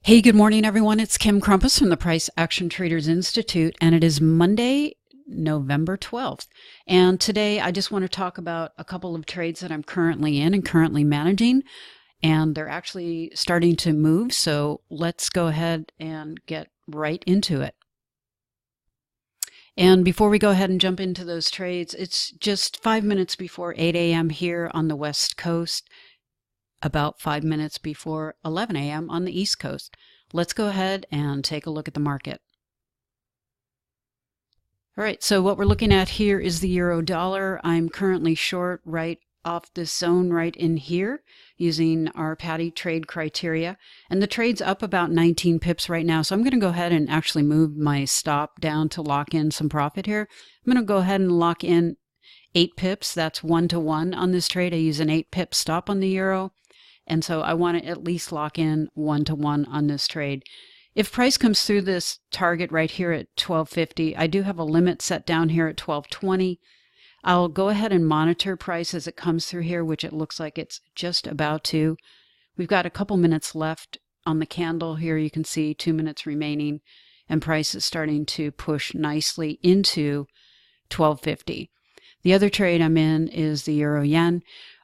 Hey, good morning, everyone. It's Kim Krompass from the Price Action Traders Institute, and it is Monday, November 12th. And today I just want to talk about a couple of trades that I'm currently in and currently managing, and they're actually starting to move. So let's go ahead and get right into it. And before we go ahead and jump into those trades, it's just 5 minutes before 8 a.m. here on the West Coast, about 5 minutes before 11 a.m. on the East Coast. Let's go ahead and take a look at the market. All right, so what we're looking at here is the euro dollar. I'm currently short right off this zone right in here using our Patty trade criteria. And the trade's up about 19 pips right now. So I'm going to go ahead and actually move my stop down to lock in some profit here. I'm going to go ahead and lock in 8 pips. That's 1-to-1 on this trade. I use an 8-pip stop on the euro. And so I want to at least lock in 1-to-1 on this trade. If price comes through this target right here at 12.50, I do have a limit set down here at 12.20. I'll go ahead and monitor price as it comes through here, which it looks like it's just about to. We've got a couple minutes left on the candle here. You can see 2 minutes remaining, and price is starting to push nicely into 12.50. The other trade I'm in is the euro yen.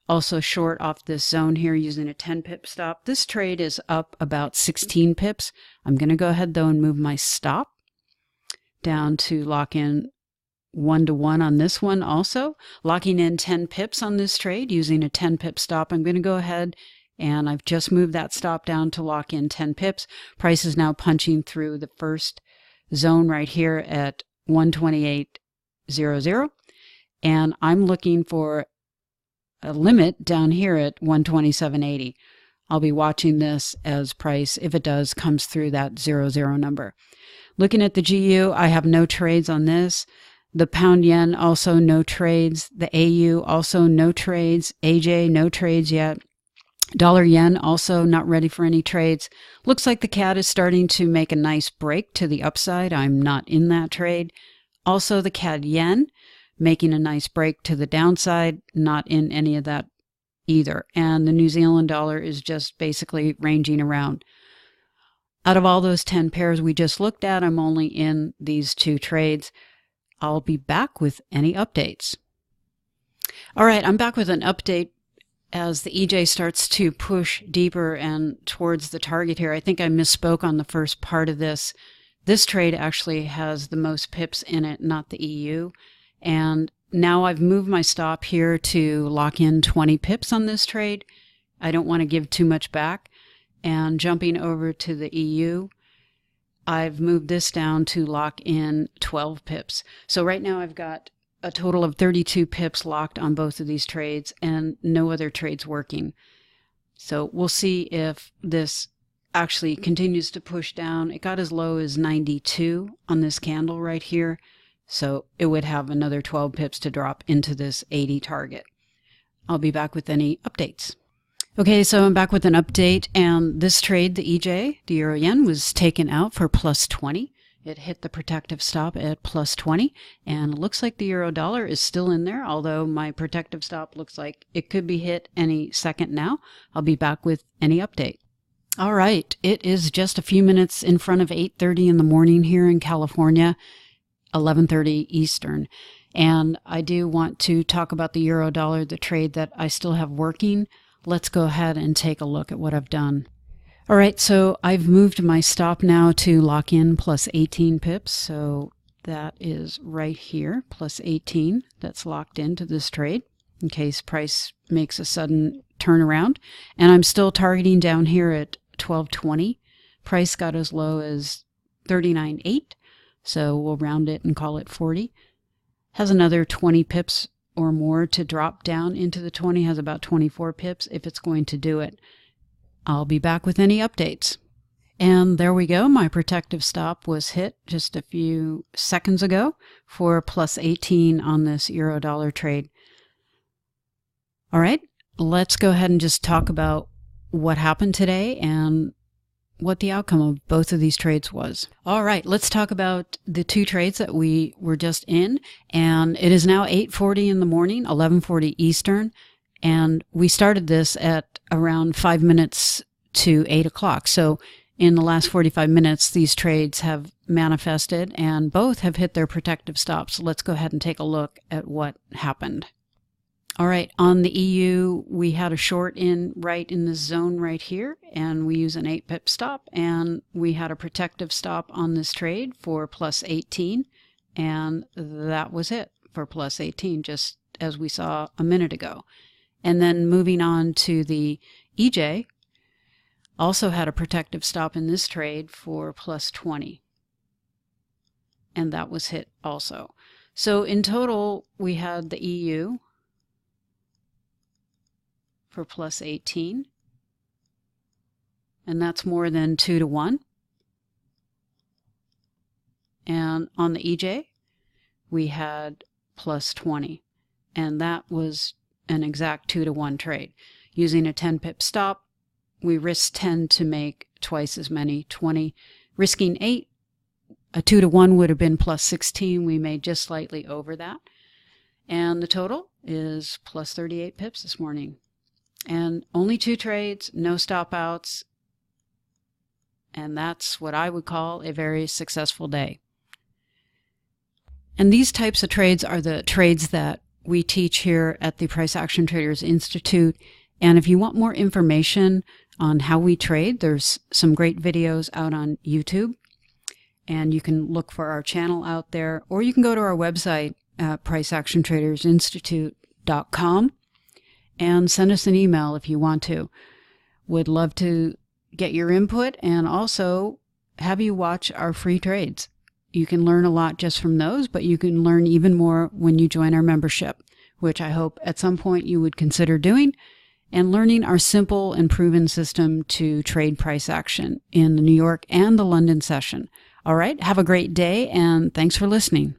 Also short off this zone here using a 10-pip stop. This trade is up about 16 pips. I'm going to go ahead though and move my stop down to lock in 1-to-1 on this one also. Locking in 10 pips on this trade using a 10-pip stop. I'm going to go ahead and I've just moved that stop down to lock in 10 pips. Price is now punching through the first zone right here at 128.00. And I'm looking for a limit down here at 127.80. I'll be watching this as price, if it does, comes through that 00 number. Looking at the GU, I have no trades on this. The pound yen, also no trades. The AU, also no trades. AJ, no trades yet. Dollar yen, also not ready for any trades. Looks like the CAD is starting to make a nice break to the upside. I'm not in that trade. Also the CAD yen, making a nice break to the downside, not in any of that either. And the New Zealand dollar is just basically ranging around. Out of all those 10 pairs we just looked at, I'm only in these 2 trades. I'll be back with any updates. All right, I'm back with an update as the EJ starts to push deeper and towards the target here. I think I misspoke on the first part of this. This trade actually has the most pips in it, not the EU. And now I've moved my stop here to lock in 20 pips on this trade. I don't want to give too much back. And jumping over to the EU, I've moved this down to lock in 12 pips. So right now I've got a total of 32 pips locked on both of these trades and no other trades working. So we'll see if this actually continues to push down. It got as low as 92 on this candle right here. So it would have another 12 pips to drop into this 80 target. I'll be back with any updates. Okay, so I'm back with an update, and this trade, the EJ, the euro yen, was taken out for plus 20. It hit the protective stop at plus 20, and it looks like the euro dollar is still in there, although my protective stop looks like it could be hit any second now. I'll be back with any update. All right, it is just a few minutes in front of 8:30 in the morning here in California. 11:30 Eastern. And I do want to talk about the euro dollar, the trade that I still have working. Let's go ahead and take a look at what I've done. All right, so I've moved my stop now to lock in plus 18 pips. So that is right here, plus 18. That's locked into this trade in case price makes a sudden turnaround. And I'm still targeting down here at 12.20. Price got as low as 39.8. So we'll round it and call it 40. Has another 20 pips or more to drop down into the 20. Has about 24 pips if it's going to do it. I'll be back with any updates. And there we go. My protective stop was hit just a few seconds ago for plus 18 on this euro dollar trade. All right, let's go ahead and just talk about what happened today and what the outcome of both of these trades was. All right, let's talk about the 2 trades that we were just in. And it is now 8:40 in the morning, 11:40 Eastern. And we started this at around 5 minutes to 8 o'clock. So In the last 45 minutes, these trades have manifested and both have hit their protective stops. So let's go ahead and take a look at what happened. All right, on the EU, we had a short right in this zone right here, and we use an 8 pip stop, and we had a protective stop on this trade for plus 18, and that was it for plus 18, just as we saw a minute ago. And then moving on to the EJ, also had a protective stop in this trade for plus 20. And that was hit also. So in total, we had the EU for plus 18. And that's more than 2 to 1. And on the EJ, we had plus 20. And that was an exact 2 to 1 trade. Using a 10 pip stop, we risked 10 to make twice as many, 20. Risking 8, a 2 to 1 would have been plus 16. We made just slightly over that. And the total is plus 38 pips this morning. And only 2 trades, no stop outs. And that's what I would call a very successful day. And these types of trades are the trades that we teach here at the Price Action Traders Institute. And if you want more information on how we trade, there's some great videos out on YouTube. And you can look for our channel out there, or you can go to our website at priceactiontradersinstitute.com and send us an email if you want to. Would love to get your input and also have you watch our free trades. You can learn a lot just from those, but you can learn even more when you join our membership, which I hope at some point you would consider doing, and learning our simple and proven system to trade price action in the New York and the London session. All right, have a great day, and thanks for listening.